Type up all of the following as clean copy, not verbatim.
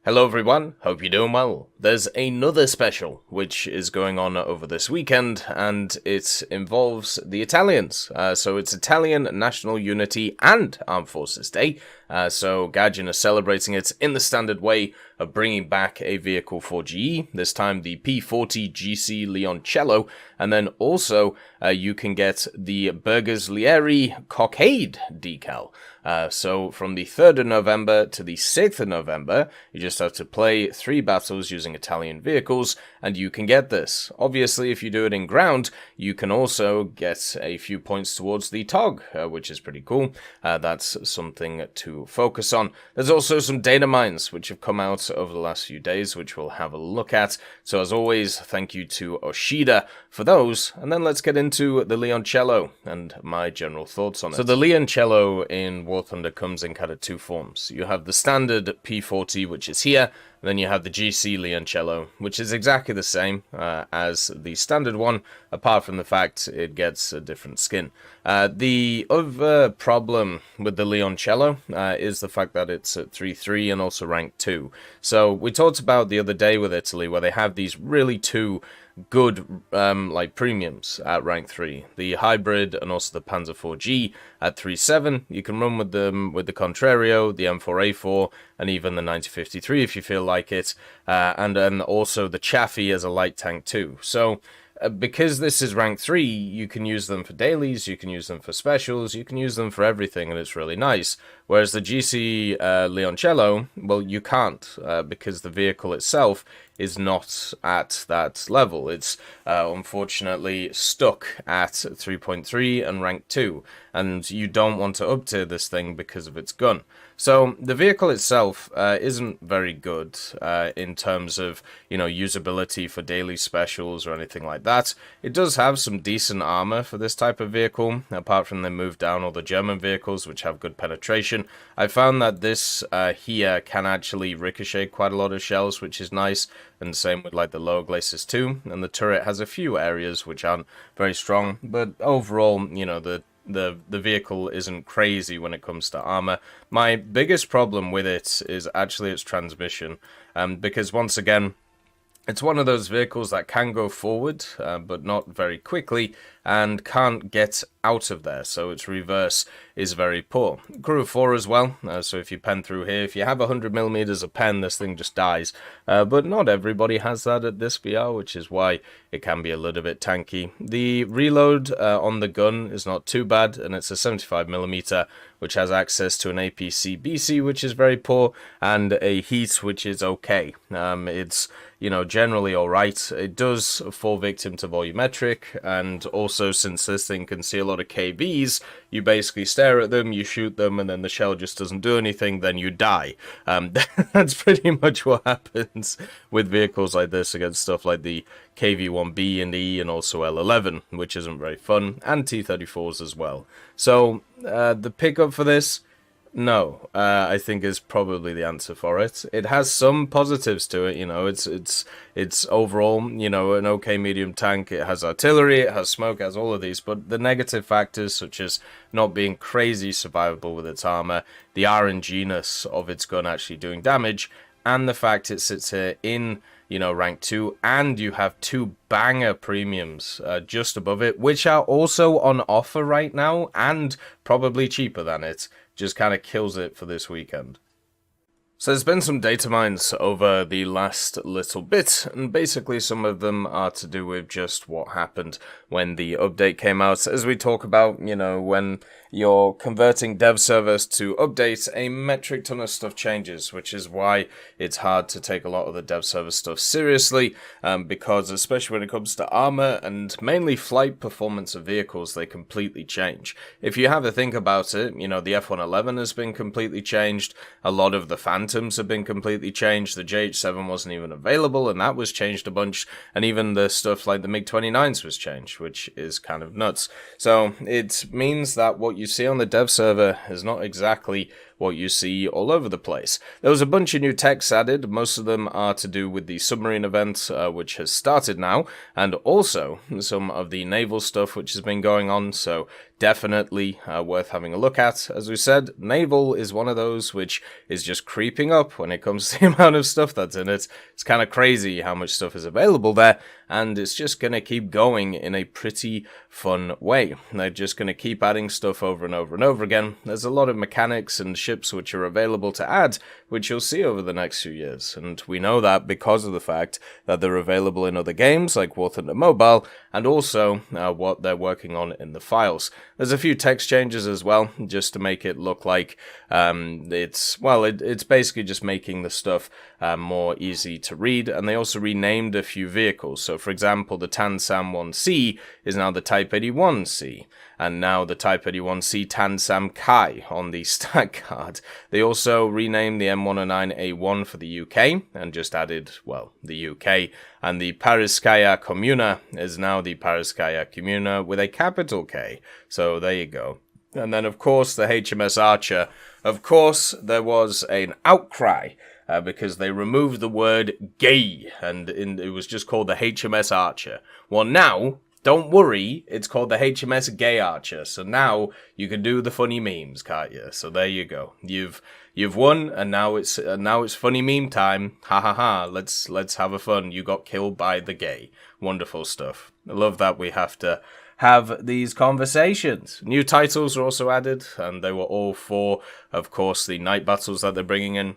Hello everyone, hope you're doing well. There's another special which is going on over this weekend and it involves the Italians. So it's Italian National Unity and Armed Forces Day. So Gagin are celebrating it in the standard way of bringing back a vehicle for GE, this time the P40 GC Leoncello, and then also you can get the Bergeslieri Cockade decal. So from the 3rd of November to the 6th of November, you just have to play 3 battles using Italian vehicles, and you can get this. Obviously, if you do it in ground, you can also get a few points towards the TOG, which is pretty cool. That's something to focus on. There's also some Datamines, which have come out over the last few days, which we'll have a look at. So as always, thank you to Oshida for those, and then let's get into the Leoncello and my general thoughts on it. So the Leoncello in War Thunder comes in kind of 2 forms. You have the standard P40, which is here, and then you have the GC Leoncello, which is exactly the same as the standard one, apart from the fact it gets a different skin. The other problem with the Leoncello is the fact that it's at 3-3 and also rank 2. So we talked about the other day with Italy, where they have these really 2 good like premiums at rank 3, the hybrid and also the Panzer 4G at 3-7. You can run with them with the Contrario, the M4A4, and even the 9053 if you feel like it, and then also the Chaffee as a light tank too. So because this is rank 3, you can use them for dailies, you can use them for specials, you can use them for everything, and it's really nice. Whereas the GC Leoncello, well, you can't, because the vehicle itself is not at that level. It's unfortunately stuck at 3.3 and rank 2, and you don't want to up-tier this thing because of its gun. So the vehicle itself isn't very good in terms of, you know, usability for daily specials or anything like that. It does have some decent armor for this type of vehicle, apart from they moved down all the German vehicles which have good penetration. I found that this here can actually ricochet quite a lot of shells, which is nice, and same with like the lower glacis too, and the turret has a few areas which aren't very strong, but overall, you know, the vehicle isn't crazy when it comes to armor. My biggest problem with it is actually its transmission, because once again, it's one of those vehicles that can go forward, but not very quickly, and can't get out of there, so its reverse is very poor. Crew of 4 as well, so if you pen through here, if you have 100mm of pen, this thing just dies. But not everybody has that at this VR, which is why it can be a little bit tanky. The reload on the gun is not too bad, and it's a 75mm, which has access to an APC-BC, which is very poor, and a heat, which is okay. It's, you know, generally alright. It does fall victim to volumetric, and also since this thing can see a lot of KVs, you basically stare at them, you shoot them, and then the shell just doesn't do anything, then you die. That's pretty much what happens with vehicles like this against stuff like the KV-1B and E and also L11, which isn't very fun, and T-34s as well. So the pickup for this, no, I think is probably the answer for it. It has some positives to it, you know, it's overall, you know, an okay medium tank. It has artillery, it has smoke, it has all of these, but the negative factors such as not being crazy survivable with its armor, the RNG-ness of its gun actually doing damage, and the fact it sits here in, you know, rank 2, and you have 2 banger premiums just above it, which are also on offer right now, and probably cheaper than it. Just kind of kills it for this weekend. So there's been some data mines over the last little bit, and basically some of them are to do with just what happened when the update came out. As we talk about, you know, when you're converting dev servers to update, a metric ton of stuff changes, which is why it's hard to take a lot of the dev server stuff seriously, because especially when it comes to armor and mainly flight performance of vehicles, they completely change. If you have a think about it, you know, the F-111 has been completely changed, a lot of the Phantoms have been completely changed, the JH-7 wasn't even available, and that was changed a bunch, and even the stuff like the MiG-29s was changed, which is kind of nuts. So it means that what you see on the dev server is not exactly what you see all over the place. There was a bunch of new texts added. Most of them are to do with the submarine event, which has started now, and also some of the naval stuff which has been going on, so definitely worth having a look at. As we said, naval is one of those which is just creeping up when it comes to the amount of stuff that's in it. It's kind of crazy how much stuff is available there, and it's just going to keep going in a pretty fun way. They're just going to keep adding stuff over and over and over again. There's a lot of mechanics and ships which are available to add, which you'll see over the next few years, and we know that because of the fact that they're available in other games like War Thunder Mobile, and also what they're working on in the files. There's a few text changes as well, just to make it look like it's basically just making the stuff more easy to read, and they also renamed a few vehicles. So, for example, the Tansam 1C is now the Type 81C, and now the Type 81C Tansam Kai on the stat card. They also renamed the M109A1 for the UK, and just added, well, the UK, and the Pariskaya Comuna is now the Pariskaya Comuna with a capital K. So there you go. And then, of course, the HMS Archer. Of course, there was an outcry because they removed the word gay, and it was just called the HMS Archer. Well, now, don't worry, it's called the HMS Gay Archer. So now you can do the funny memes, can't you? So there you go. You've won, and now it's funny meme time. Ha ha ha! Let's have a fun. You got killed by the gay. Wonderful stuff. I love that we have to have these conversations. New titles were also added, and they were all for, of course, the night battles that they're bringing in.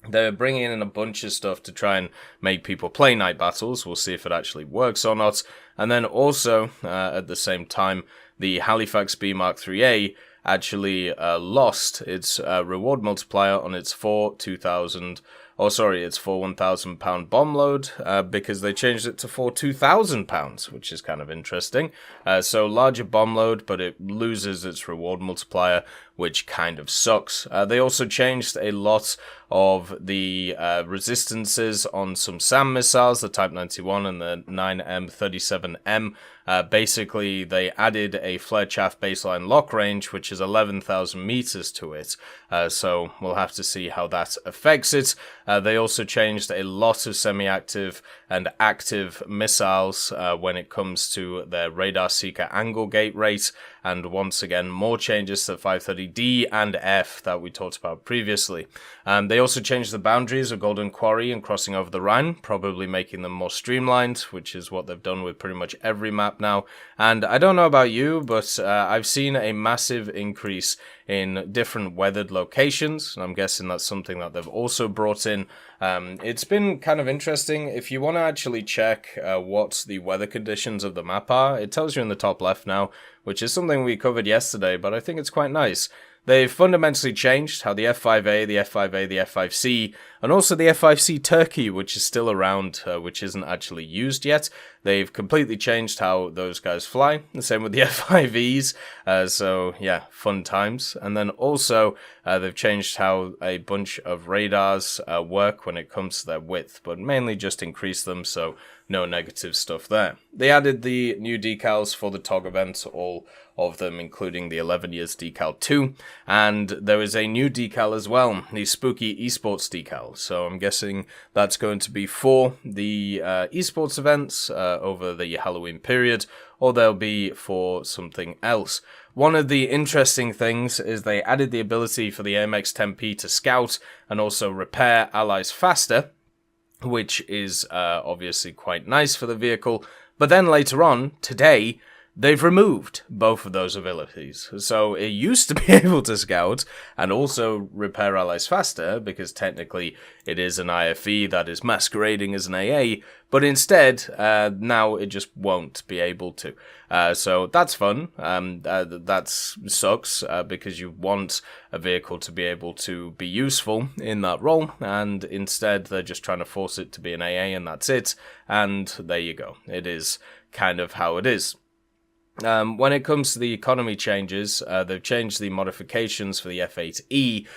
They're bringing in a bunch of stuff to try and make people play night battles. We'll see if it actually works or not. And then also, at the same time, the Halifax B Mark 3A actually lost its reward multiplier on its its 4 £1,000 bomb load because they changed it to 4 £2,000, which is kind of interesting. So larger bomb load, but it loses its reward multiplier, which kind of sucks. They also changed a lot of the resistances on some SAM missiles, the Type 91 and the 9M37M. Basically, they added a flare chaff baseline lock range, which is 11,000 meters to it. So we'll have to see how that affects it. They also changed a lot of semi-active and active missiles when it comes to their radar seeker angle gate rate. And once again, more changes to 530D and F that we talked about previously. They also changed the boundaries of Golden Quarry and Crossing Over the Rhine, probably making them more streamlined, which is what they've done with pretty much every map now. And I don't know about you, but I've seen a massive increase in different weathered locations. And I'm guessing that's something that they've also brought in. It's been kind of interesting. If you want to actually check what the weather conditions of the map are, it tells you in the top left now, which is something we covered yesterday, but I think it's quite nice. They've fundamentally changed how the F5A, the F5A, the F5C, and also the F5C Turkey, which is still around, which isn't actually used yet. They've completely changed how those guys fly. The same with the F5Es. So, yeah, fun times. And then also, they've changed how a bunch of radars work when it comes to their width, but mainly just increase them, so no negative stuff there. They added the new decals for the TOG event, all of them, including the 11 years decal 2, and there is a new decal as well, the Spooky Esports decal. So I'm guessing that's going to be for the esports events over the Halloween period, or they'll be for something else. One of the interesting things is they added the ability for the AMX 10P to scout and also repair allies faster, which is obviously quite nice for the vehicle. But then later on, today, they've removed both of those abilities. So it used to be able to scout and also repair allies faster, because technically it is an IFE that is masquerading as an AA, but instead, now it just won't be able to. So that's fun. That sucks, because you want a vehicle to be able to be useful in that role, and instead they're just trying to force it to be an AA, and that's it. And there you go. It is kind of how it is. When it comes to the economy changes, they've changed the modifications for the F8E,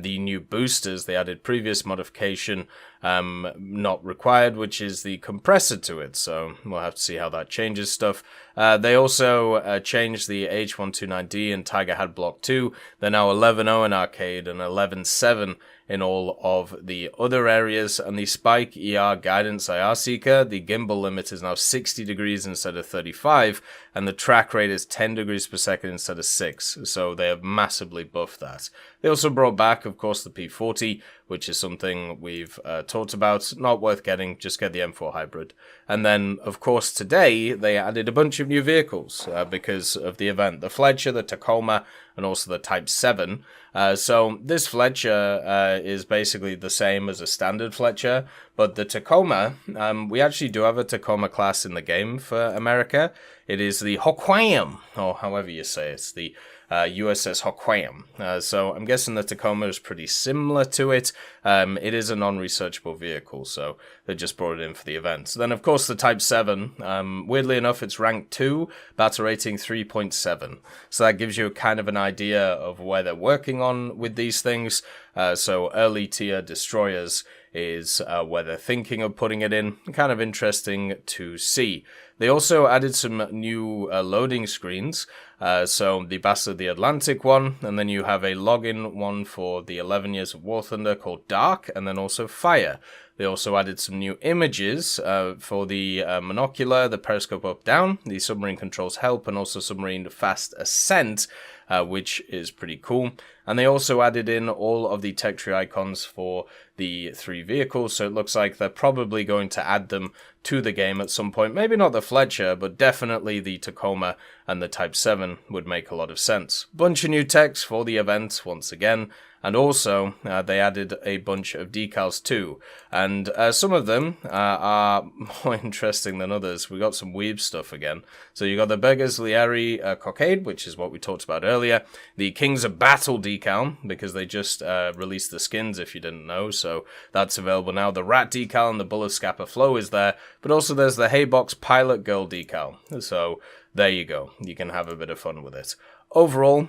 the new boosters. They added previous modification not required, which is the compressor to it, so we'll have to see how that changes stuff. They also changed the H129D and Tiger Hat Block 2. They're now 11.0 in arcade and 11.7 in all of the other areas, and the Spike ER Guidance IR Seeker, the gimbal limit is now 60 degrees instead of 35, and the track rate is 10 degrees per second instead of 6, so they have massively buffed that. They also brought back, of course, the P40, which is something we've talked about, not worth getting, just get the M4 Hybrid. And then, of course, today, they added a bunch of new vehicles because of the event. The Fletcher, the Tacoma, and also the Type 7. So this Fletcher is basically the same as a standard Fletcher, but the Tacoma, we actually do have a Tacoma class in the game for America. It is the Hoquiam, or however you say it, the USS Hoquiam. So I'm guessing the Tacoma is pretty similar to it. It is a non-researchable vehicle, so they just brought it in for the event. Then, of course, the Type 7. Weirdly enough, it's rank 2, battle rating 3.7. So that gives you kind of an idea of where they're working on with these things. So early tier destroyers is where they're thinking of putting it in. Kind of interesting to see. They also added some new loading screens. So the Bastard of the Atlantic one, and then you have a login one for the 11 Years of War Thunder called Dark, and then also Fire. They also added some new images for the monocular, the periscope up-down, the submarine controls help, and also submarine fast ascent, which is pretty cool. And they also added in all of the tech tree icons for the 3 vehicles, so it looks like they're probably going to add them to the game at some point. Maybe not the Fletcher, but definitely the Tacoma and the Type 7 would make a lot of sense. Bunch of new text for the event once again, and also they added a bunch of decals too, and some of them are more interesting than others. We got some weeb stuff again. So you got the Beggars Lieri Cockade, which is what we talked about earlier, the Kings of Battle decal, because they just released the skins if you didn't know, so that's available now. The Rat decal and the Bullet Scapper Flow is there, but also there's the Haybox Pilot Girl decal, so there you go, you can have a bit of fun with it. Overall,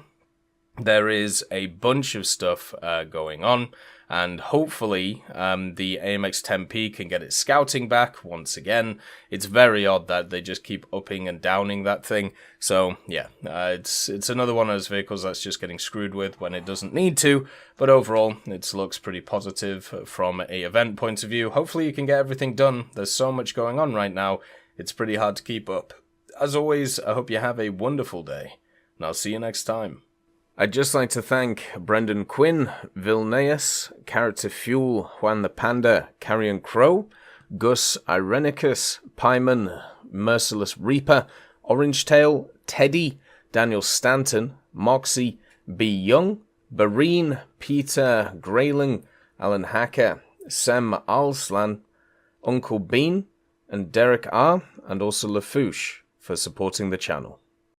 there is a bunch of stuff going on, and hopefully the AMX 10P can get its scouting back once again. It's very odd that they just keep upping and downing that thing, so yeah, it's another one of those vehicles that's just getting screwed with when it doesn't need to, but overall it looks pretty positive from an event point of view. Hopefully you can get everything done. There's so much going on right now, it's pretty hard to keep up. As always, I hope you have a wonderful day, and I'll see you next time. I'd just like to thank Brendan Quinn, Vilneus, Character Fuel, Juan the Panda, Carrion Crow, Gus Irenicus, Pyman, Merciless Reaper, Orange Tail, Teddy, Daniel Stanton, Moxie, B. Young, Bareen, Peter Grayling, Alan Hacker, Sem Alslan, Uncle Bean, and Derek R., and also Lafouche for supporting the channel.